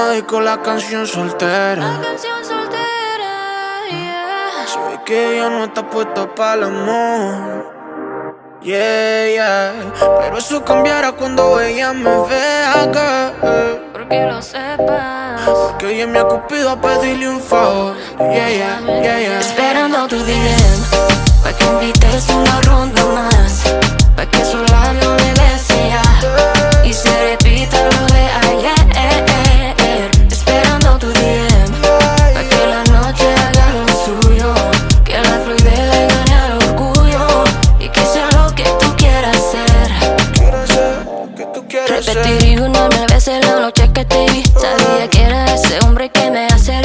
me dedico la canción soltera. La canción soltera, yeah. Se ve que ella no está puesta para el amor. Yeah, yeah. Pero eso cambiará cuando ella me vea, girl. Porque lo sepas. Porque ella me ha cupido a pedirle un favor. Yeah, yeah, yeah, yeah. Esperando tu DM, pa' que invites una ronda más, pa' que su labio me bese ya y se repita lo de ayer. Esperando tu DM, pa' que la noche haga lo suyo, que la fluidez le gane al orgullo y que sea lo que tú quieras hacer. Quiero hacer lo que tú quieras hacer. Repetiría 1000 veces la noche que te vi. Sabía que era ese hombre que me hace